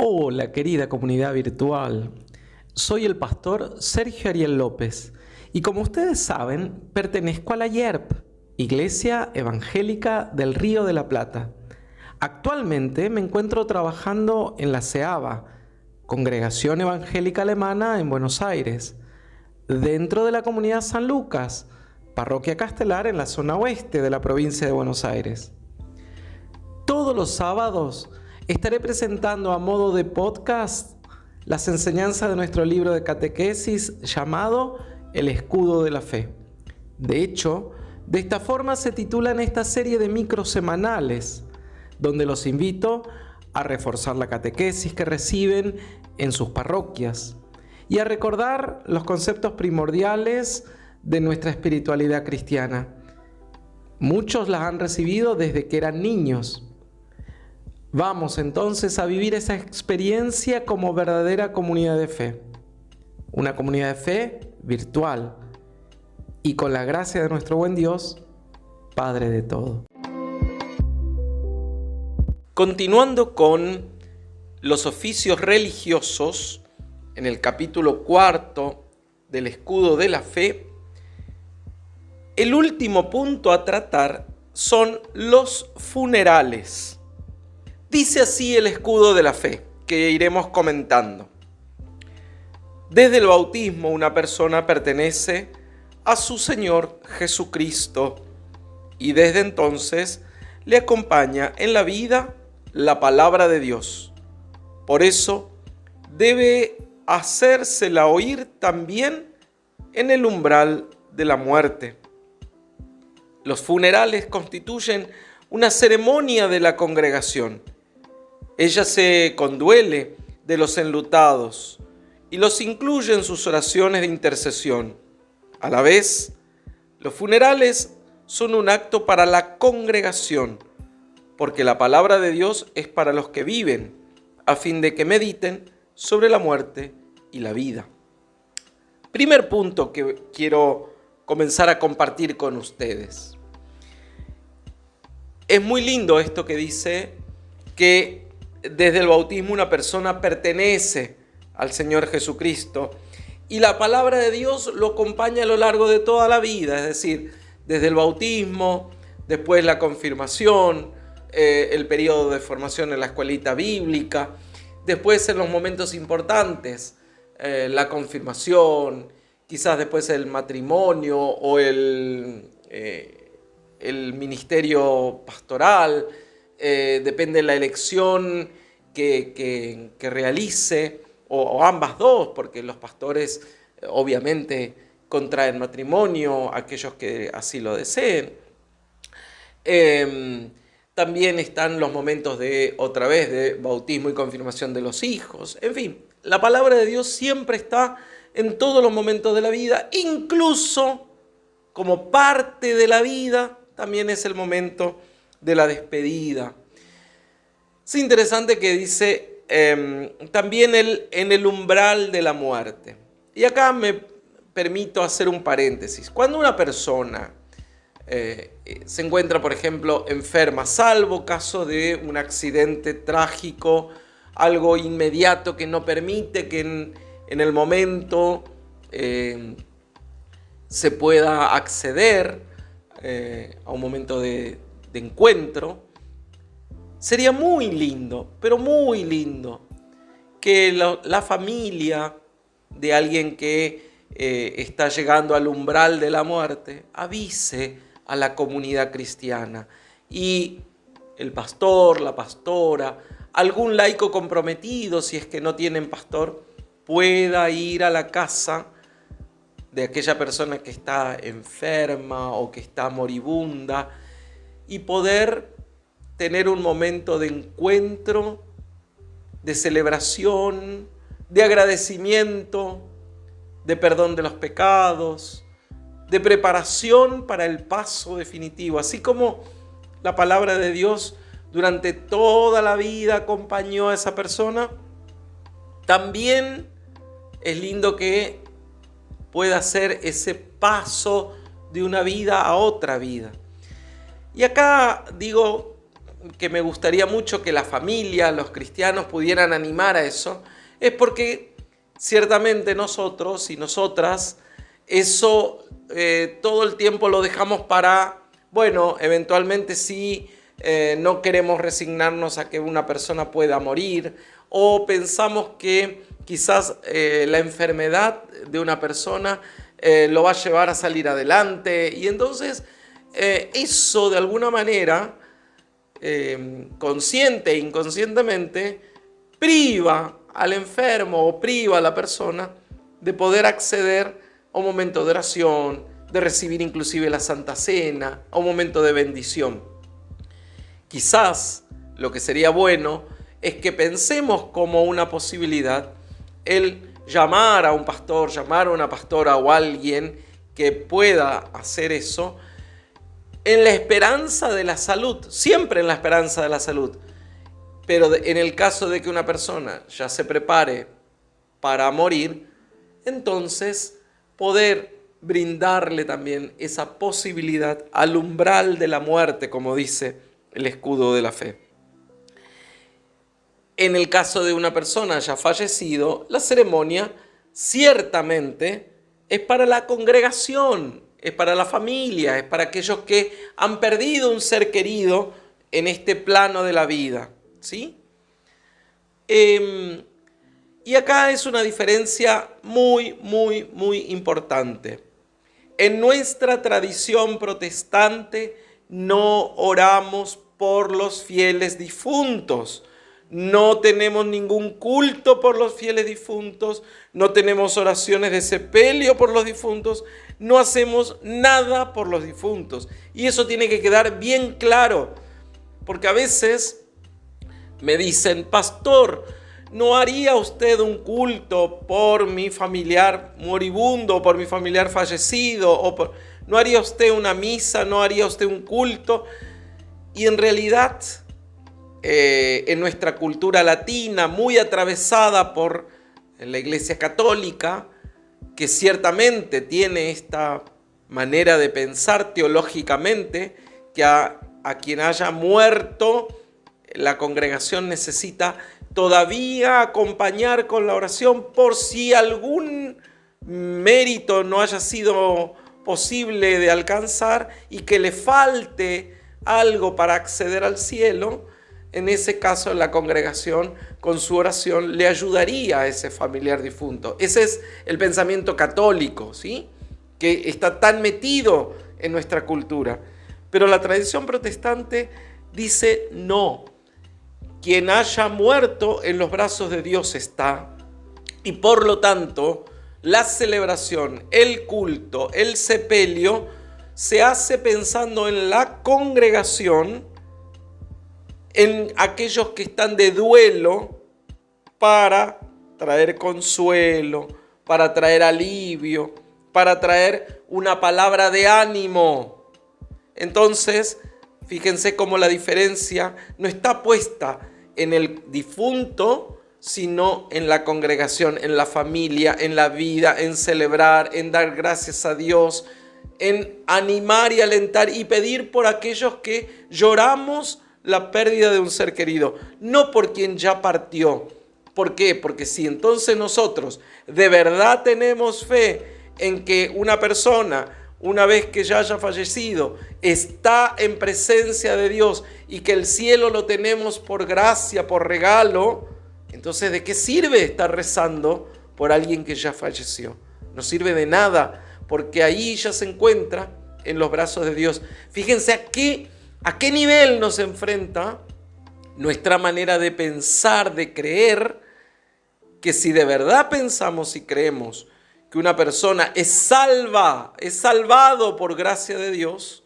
Hola querida comunidad virtual, soy el pastor Sergio Ariel López y como ustedes saben, pertenezco a la YERP, Iglesia Evangélica del Río de la Plata. Actualmente me encuentro trabajando en la CEABA, Congregación Evangélica Alemana en Buenos Aires, dentro de la comunidad San Lucas, parroquia Castelar en la zona oeste de la provincia de Buenos Aires. Todos los sábados estaré presentando a modo de podcast las enseñanzas de nuestro libro de catequesis llamado El Escudo de la Fe. De hecho, de esta forma se titulan esta serie de microsemanales, donde los invito a reforzar la catequesis que reciben en sus parroquias y a recordar los conceptos primordiales de nuestra espiritualidad cristiana. Muchos las han recibido desde que eran niños. Vamos entonces a vivir esa experiencia como verdadera comunidad de fe. Una comunidad de fe virtual y con la gracia de nuestro buen Dios, Padre de todo. Continuando con los oficios religiosos, en el capítulo 4 del Escudo de la Fe, el último punto a tratar son los funerales. Dice así el Escudo de la Fe, que iremos comentando. Desde el bautismo una persona pertenece a su Señor Jesucristo y desde entonces le acompaña en la vida la palabra de Dios. Por eso debe hacérsela oír también en el umbral de la muerte. Los funerales constituyen una ceremonia de la congregación. Ella se conduele de los enlutados y los incluye en sus oraciones de intercesión. A la vez, los funerales son un acto para la congregación, porque la palabra de Dios es para los que viven, a fin de que mediten sobre la muerte y la vida. Primer punto que quiero comenzar a compartir con ustedes. Es muy lindo esto que dice que desde el bautismo una persona pertenece al Señor Jesucristo y la palabra de Dios lo acompaña a lo largo de toda la vida, es decir, desde el bautismo, después la confirmación, el periodo de formación en la escuelita bíblica, después en los momentos importantes, la confirmación, quizás después el matrimonio o el ministerio pastoral, depende de la elección que realice, o ambas dos, porque los pastores obviamente contraen matrimonio, aquellos que así lo deseen. También están los momentos de bautismo y confirmación de los hijos. En fin, la palabra de Dios siempre está en todos los momentos de la vida, incluso como parte de la vida, también es el momento de la despedida. Es interesante que dice también en el umbral de la muerte. Y acá me permito hacer un paréntesis. Cuando una persona se encuentra, por ejemplo, enferma, salvo caso de un accidente trágico, algo inmediato que no permite que en el momento se pueda acceder a un momento de encuentro, sería muy lindo, pero muy lindo, que la familia de alguien que está llegando al umbral de la muerte avise a la comunidad cristiana y el pastor, la pastora, algún laico comprometido, si es que no tienen pastor, pueda ir a la casa de aquella persona que está enferma o que está moribunda y poder tener un momento de encuentro, de celebración, de agradecimiento, de perdón de los pecados, de preparación para el paso definitivo. Así como la palabra de Dios durante toda la vida acompañó a esa persona, también es lindo que pueda hacer ese paso de una vida a otra vida. Y acá digo que me gustaría mucho que la familia, los cristianos pudieran animar a eso, es porque ciertamente nosotros y nosotras eso todo el tiempo lo dejamos para, bueno, eventualmente sí, no queremos resignarnos a que una persona pueda morir, o pensamos que quizás la enfermedad de una persona lo va a llevar a salir adelante, y entonces eso de alguna manera, consciente e inconscientemente, priva al enfermo o priva a la persona de poder acceder a un momento de oración, de recibir inclusive la Santa Cena, a un momento de bendición. Quizás lo que sería bueno es que pensemos como una posibilidad el llamar a un pastor, llamar a una pastora o a alguien que pueda hacer eso, en la esperanza de la salud, siempre en la esperanza de la salud. Pero en el caso de que una persona ya se prepare para morir, entonces poder brindarle también esa posibilidad al umbral de la muerte, como dice el escudo de la fe. En el caso de una persona ya fallecido, la ceremonia ciertamente es para la congregación, es para la familia, es para aquellos que han perdido un ser querido en este plano de la vida, ¿sí? Y acá es una diferencia muy, muy, muy importante. En nuestra tradición protestante no oramos por los fieles difuntos. No tenemos ningún culto por los fieles difuntos, no tenemos oraciones de sepelio por los difuntos, no hacemos nada por los difuntos. Y eso tiene que quedar bien claro, porque a veces me dicen, pastor, ¿no haría usted un culto por mi familiar moribundo, por mi familiar fallecido? ¿No haría usted una misa? ¿No haría usted un culto? Y en realidad, en nuestra cultura latina, muy atravesada por la Iglesia Católica, que ciertamente tiene esta manera de pensar teológicamente, que a quien haya muerto, la congregación necesita todavía acompañar con la oración por si algún mérito no haya sido posible de alcanzar y que le falte algo para acceder al cielo. En ese caso, la congregación con su oración le ayudaría a ese familiar difunto. Ese es el pensamiento católico, ¿sí?, que está tan metido en nuestra cultura. Pero la tradición protestante dice no. Quien haya muerto en los brazos de Dios está, y por lo tanto la celebración, el culto, el sepelio se hace pensando en la congregación, en aquellos que están de duelo, para traer consuelo, para traer alivio, para traer una palabra de ánimo. Entonces, fíjense cómo la diferencia no está puesta en el difunto, sino en la congregación, en la familia, en la vida, en celebrar, en dar gracias a Dios, en animar y alentar y pedir por aquellos que lloramos la pérdida de un ser querido, no por quien ya partió. ¿Por qué? Porque si entonces nosotros de verdad tenemos fe en que una persona, una vez que ya haya fallecido, está en presencia de Dios y que el cielo lo tenemos por gracia, por regalo, entonces ¿de qué sirve estar rezando por alguien que ya falleció? No sirve de nada, porque ahí ya se encuentra en los brazos de Dios. Fíjense a qué nivel nos enfrenta nuestra manera de pensar, de creer, que si de verdad pensamos y creemos que una persona es salvado por gracia de Dios,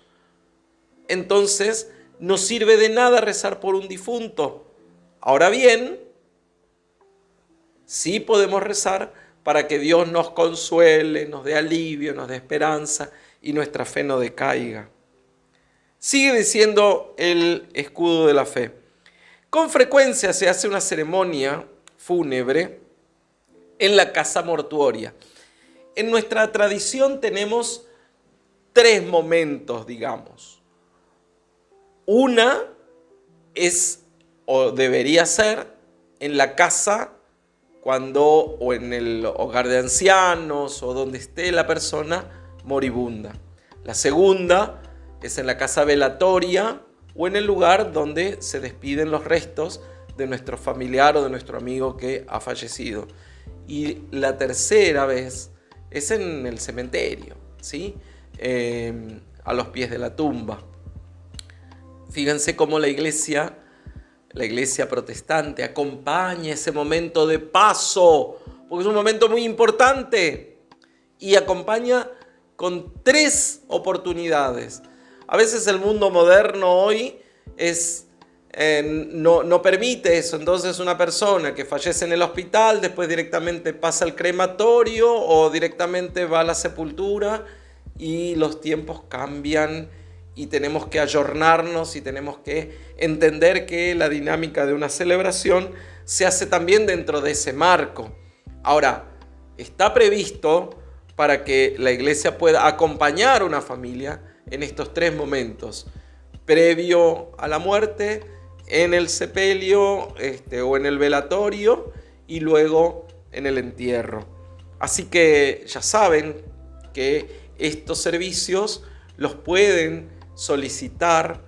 entonces no sirve de nada rezar por un difunto. Ahora bien, sí podemos rezar para que Dios nos consuele, nos dé alivio, nos dé esperanza y nuestra fe no decaiga. Sigue diciendo el escudo de la fe. Con frecuencia se hace una ceremonia fúnebre en la casa mortuoria. En nuestra tradición tenemos 3 momentos, digamos. Una es o debería ser en la casa o en el hogar de ancianos o donde esté la persona moribunda. La segunda es en la casa velatoria o en el lugar donde se despiden los restos de nuestro familiar o de nuestro amigo que ha fallecido. Y la tercera vez es en el cementerio, ¿sí? A los pies de la tumba. Fíjense cómo la iglesia protestante acompaña ese momento de paso, porque es un momento muy importante, y acompaña con 3 oportunidades. A veces el mundo moderno hoy no permite eso. Entonces una persona que fallece en el hospital después directamente pasa al crematorio o directamente va a la sepultura, y los tiempos cambian y tenemos que ayornarnos y tenemos que entender que la dinámica de una celebración se hace también dentro de ese marco. Ahora, está previsto para que la iglesia pueda acompañar a una familia en estos 3 momentos: previo a la muerte, en el sepelio o en el velatorio, y luego en el entierro. Así que ya saben que estos servicios los pueden solicitar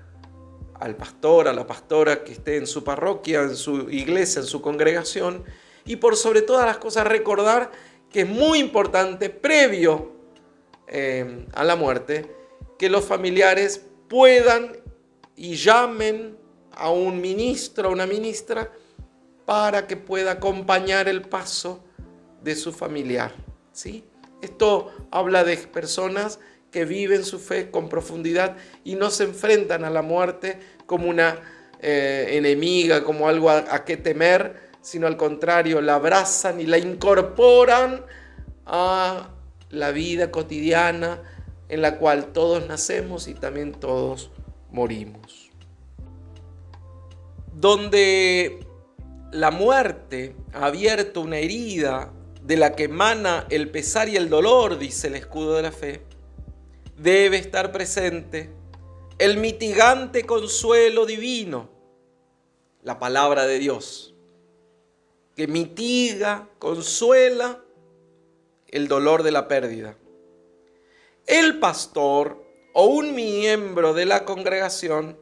al pastor, a la pastora que esté en su parroquia, en su iglesia, en su congregación, y por sobre todas las cosas recordar que es muy importante, previo a la muerte, que los familiares puedan y llamen a un ministro o una ministra para que pueda acompañar el paso de su familiar, ¿sí? Esto habla de personas que viven su fe con profundidad y no se enfrentan a la muerte como una enemiga, como algo a qué temer, sino al contrario, la abrazan y la incorporan a la vida cotidiana en la cual todos nacemos y también todos morimos. Donde la muerte ha abierto una herida de la que emana el pesar y el dolor, dice el escudo de la fe, debe estar presente el mitigante consuelo divino, la palabra de Dios, que mitiga, consuela el dolor de la pérdida. El pastor o un miembro de la congregación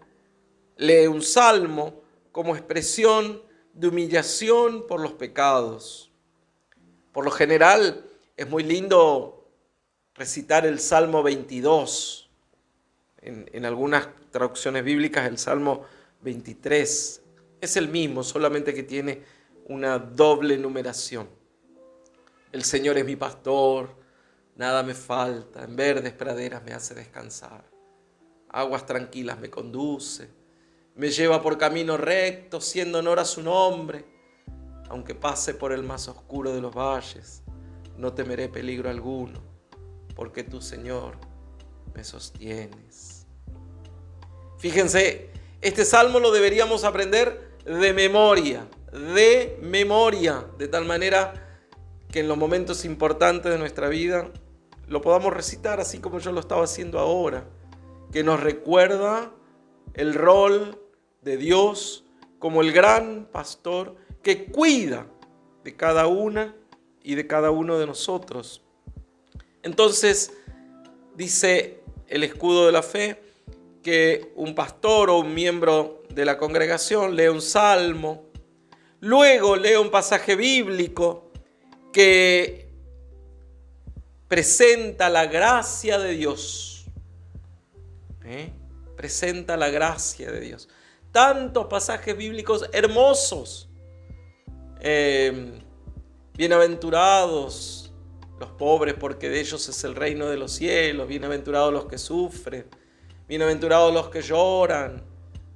lee un salmo como expresión de humillación por los pecados. Por lo general es muy lindo recitar el Salmo 22. En algunas traducciones bíblicas el Salmo 23. Es el mismo, solamente que tiene una doble numeración. El Señor es mi pastor, nada me falta, en verdes praderas me hace descansar, aguas tranquilas me conduce, me lleva por camino recto, siendo honor a su nombre. Aunque pase por el más oscuro de los valles, no temeré peligro alguno, porque tú, Señor, me sostienes. Fíjense, este salmo lo deberíamos aprender de memoria, de tal manera que en los momentos importantes de nuestra vida lo podamos recitar así como yo lo estaba haciendo ahora, que nos recuerda el rol de Dios como el gran pastor que cuida de cada una y de cada uno de nosotros. Entonces, dice el escudo de la fe que un pastor o un miembro de la congregación lee un salmo, luego lee un pasaje bíblico que presenta la gracia de Dios. Presenta la gracia de Dios. Tantos pasajes bíblicos hermosos. Bienaventurados los pobres, porque de ellos es el reino de los cielos. Bienaventurados los que sufren. Bienaventurados los que lloran.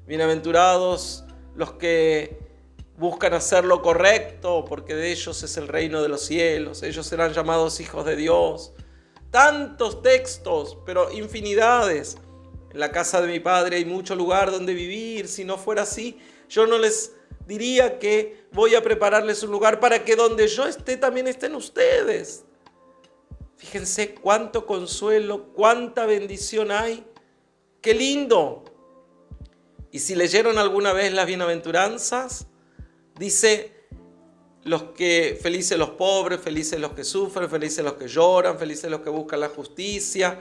Bienaventurados los que buscan hacer lo correcto, porque de ellos es el reino de los cielos. Ellos serán llamados hijos de Dios. Tantos textos, pero infinidades. En la casa de mi Padre hay mucho lugar donde vivir. Si no fuera así, yo no les diría que voy a prepararles un lugar para que donde yo esté también estén ustedes. Fíjense cuánto consuelo, cuánta bendición hay. ¡Qué lindo! Y si leyeron alguna vez las bienaventuranzas, dice felices los pobres, felices los que sufren, felices los que lloran, felices los que buscan la justicia.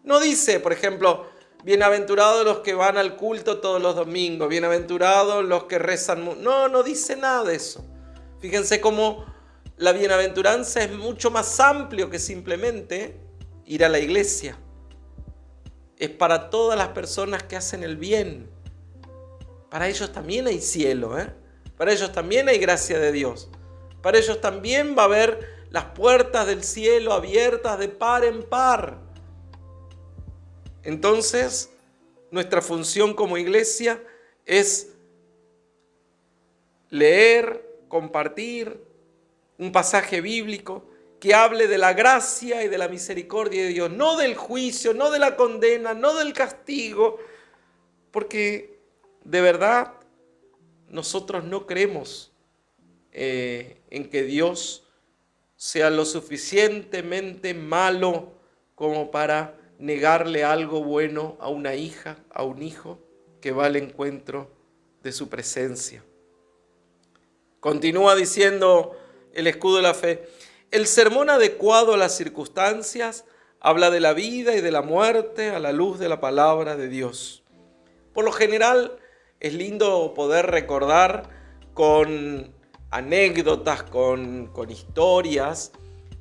No dice, por ejemplo, bienaventurados los que van al culto todos los domingos, bienaventurados los que rezan. No dice nada de eso. Fíjense cómo la bienaventuranza es mucho más amplio que simplemente ir a la iglesia. Es para todas las personas que hacen el bien. Para ellos también hay cielo, Para ellos también hay gracia de Dios. Para ellos también va a haber las puertas del cielo abiertas de par en par. Entonces, nuestra función como iglesia es leer, compartir un pasaje bíblico que hable de la gracia y de la misericordia de Dios, no del juicio, no de la condena, no del castigo, porque de verdad nosotros no creemos en que Dios sea lo suficientemente malo como para negarle algo bueno a una hija, a un hijo que va al encuentro de su presencia. Continúa diciendo el escudo de la fe: el sermón adecuado a las circunstancias habla de la vida y de la muerte a la luz de la palabra de Dios. Por lo general es lindo poder recordar con anécdotas, con historias,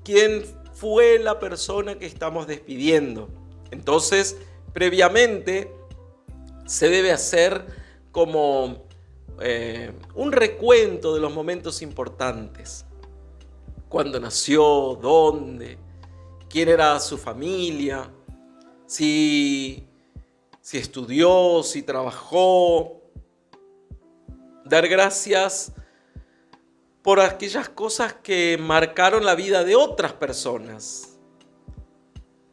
quién fue la persona que estamos despidiendo. Entonces, previamente se debe hacer como un recuento de los momentos importantes. Cuándo nació, dónde, quién era su familia, si estudió, si trabajó. Dar gracias por aquellas cosas que marcaron la vida de otras personas.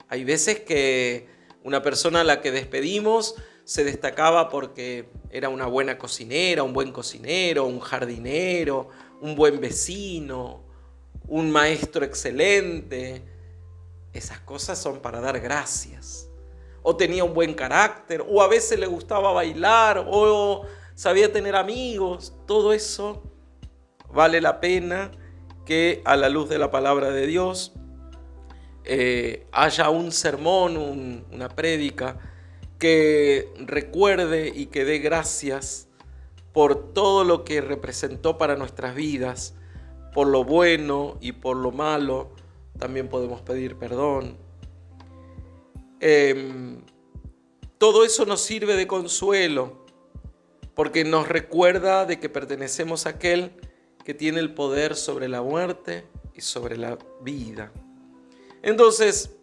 Hay veces que una persona a la que despedimos se destacaba porque era una buena cocinera, un buen cocinero, un jardinero, un buen vecino, un maestro excelente. Esas cosas son para dar gracias. O tenía un buen carácter, o a veces le gustaba bailar, o sabía tener amigos. Todo eso vale la pena que a la luz de la palabra de Dios haya un sermón, una prédica que recuerde y que dé gracias por todo lo que representó para nuestras vidas, por lo bueno y por lo malo. También podemos pedir perdón. Todo eso nos sirve de consuelo, porque nos recuerda de que pertenecemos a aquel que tiene el poder sobre la muerte y sobre la vida. Entonces,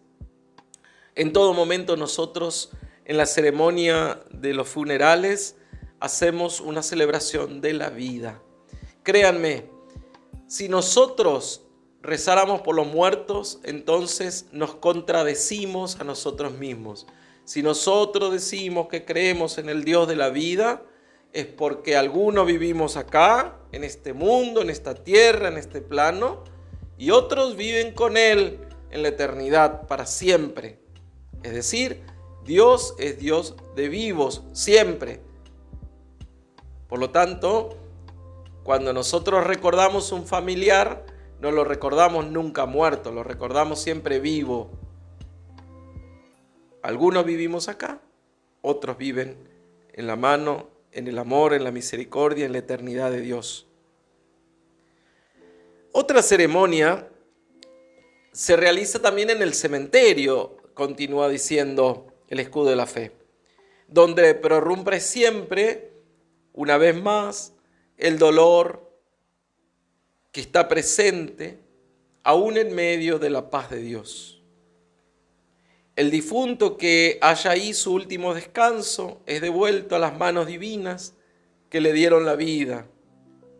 en todo momento nosotros en la ceremonia de los funerales hacemos una celebración de la vida. Créanme, si nosotros rezáramos por los muertos, entonces nos contradecimos a nosotros mismos. Si nosotros decimos que creemos en el Dios de la vida, es porque algunos vivimos acá, en este mundo, en esta tierra, en este plano, y otros viven con Él en la eternidad para siempre. Es decir, Dios es Dios de vivos siempre. Por lo tanto, cuando nosotros recordamos un familiar, no lo recordamos nunca muerto, lo recordamos siempre vivo. Algunos vivimos acá, otros viven en la mano, en el amor, en la misericordia, en la eternidad de Dios. Otra ceremonia se realiza también en el cementerio, continúa diciendo el escudo de la fe, donde prorrumpe siempre, una vez más, el dolor que está presente aún en medio de la paz de Dios. El difunto que haya ahí su último descanso es devuelto a las manos divinas que le dieron la vida.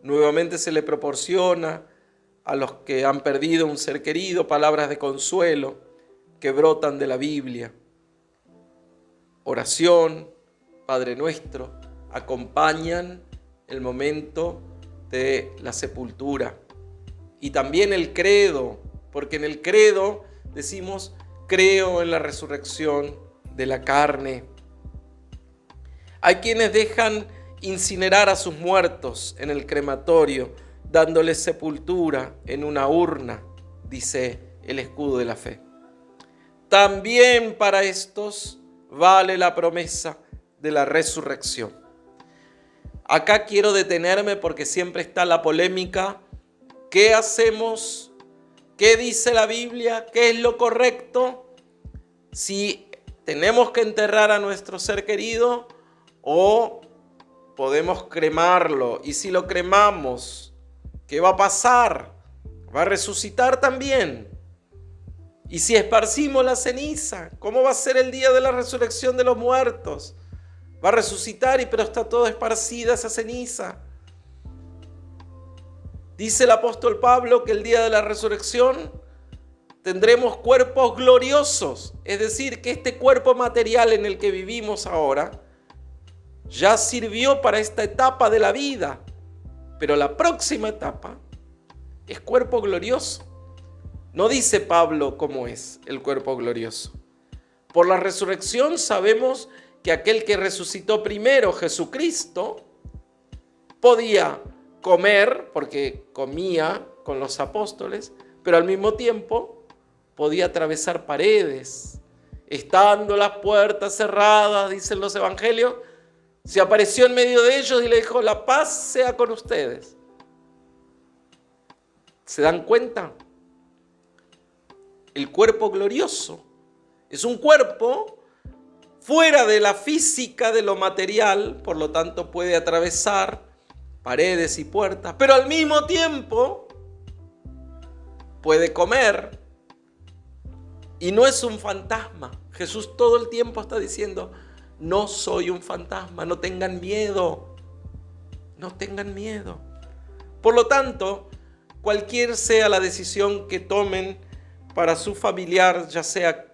Nuevamente se le proporciona a los que han perdido un ser querido palabras de consuelo que brotan de la Biblia. Oración, Padre Nuestro, acompañan el momento de la sepultura. Y también el credo, porque en el credo decimos: creo en la resurrección de la carne. Hay quienes dejan incinerar a sus muertos en el crematorio, dándoles sepultura en una urna, dice el escudo de la fe. También para estos vale la promesa de la resurrección. Acá quiero detenerme porque siempre está la polémica. ¿Qué hacemos? ¿Qué dice la Biblia? ¿Qué es lo correcto? Si tenemos que enterrar a nuestro ser querido o podemos cremarlo. Y si lo cremamos, ¿qué va a pasar? ¿Va a resucitar también? Y si esparcimos la ceniza, ¿cómo va a ser el día de la resurrección de los muertos? Va a resucitar, pero está toda esparcida esa ceniza. Dice el apóstol Pablo que el día de la resurrección tendremos cuerpos gloriosos. Es decir, que este cuerpo material en el que vivimos ahora ya sirvió para esta etapa de la vida. Pero la próxima etapa es cuerpo glorioso. No dice Pablo cómo es el cuerpo glorioso. Por la resurrección sabemos que aquel que resucitó primero, Jesucristo, podía comer, porque comía con los apóstoles, pero al mismo tiempo podía atravesar paredes. Estando las puertas cerradas, dicen los evangelios, se apareció en medio de ellos y le dijo: la paz sea con ustedes. ¿Se dan cuenta? El cuerpo glorioso es un cuerpo fuera de la física, de lo material, por lo tanto puede atravesar paredes y puertas, pero al mismo tiempo puede comer y no es un fantasma. Jesús todo el tiempo está diciendo: no soy un fantasma, no tengan miedo, no tengan miedo. Por lo tanto, cualquier sea la decisión que tomen para su familiar, ya sea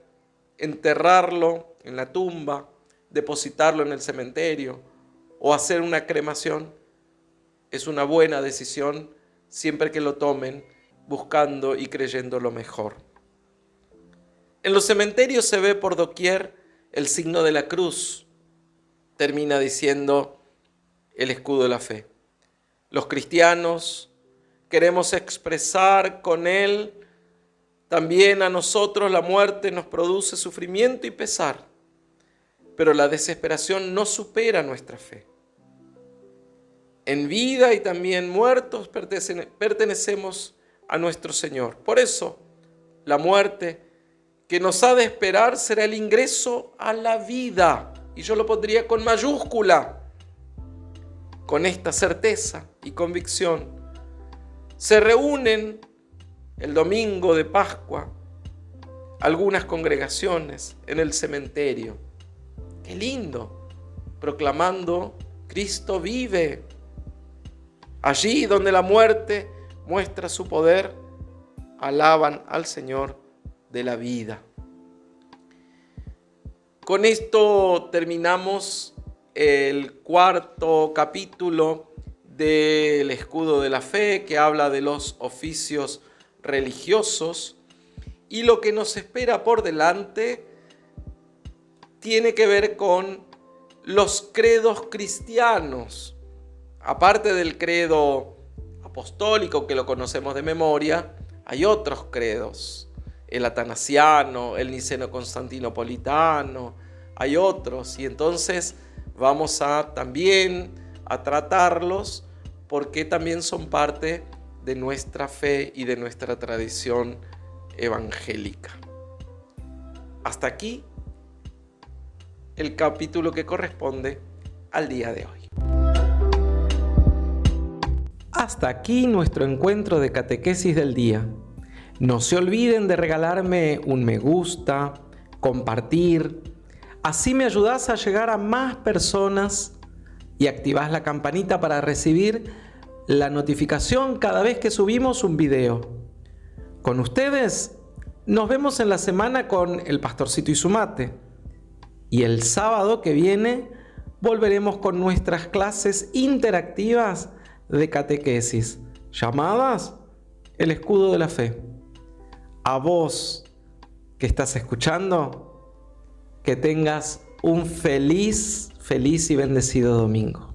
enterrarlo en la tumba, depositarlo en el cementerio o hacer una cremación, es una buena decisión siempre que lo tomen buscando y creyendo lo mejor. En los cementerios se ve por doquier el signo de la cruz, termina diciendo el escudo de la fe. Los cristianos queremos expresar con él también a nosotros. La muerte nos produce sufrimiento y pesar, pero la desesperación no supera nuestra fe. En vida y también muertos pertenecemos a nuestro Señor. Por eso, la muerte que nos ha de esperar será el ingreso a la vida. Y yo lo pondría con mayúscula. Con esta certeza y convicción, se reúnen el domingo de Pascua algunas congregaciones en el cementerio. ¡Qué lindo! Proclamando: Cristo vive. Allí donde la muerte muestra su poder, alaban al Señor de la vida. Con esto terminamos el cuarto capítulo del escudo de la fe, que habla de los oficios religiosos, y lo que nos espera por delante tiene que ver con los credos cristianos. Aparte del credo apostólico, que lo conocemos de memoria, hay otros credos: el atanasiano, el niceno-constantinopolitano, hay otros, y entonces vamos también a tratarlos porque también son parte de nuestra fe y de nuestra tradición evangélica. Hasta aquí el capítulo que corresponde al día de hoy. Hasta aquí nuestro encuentro de catequesis del día. No se olviden de regalarme un me gusta, compartir. Así me ayudás a llegar a más personas y activás la campanita para recibir la notificación cada vez que subimos un video. Con ustedes nos vemos en la semana con el Pastorcito y su mate. Y el sábado que viene volveremos con nuestras clases interactivas de catequesis, llamadas el escudo de la fe. A vos que estás escuchando, que tengas un feliz y bendecido domingo.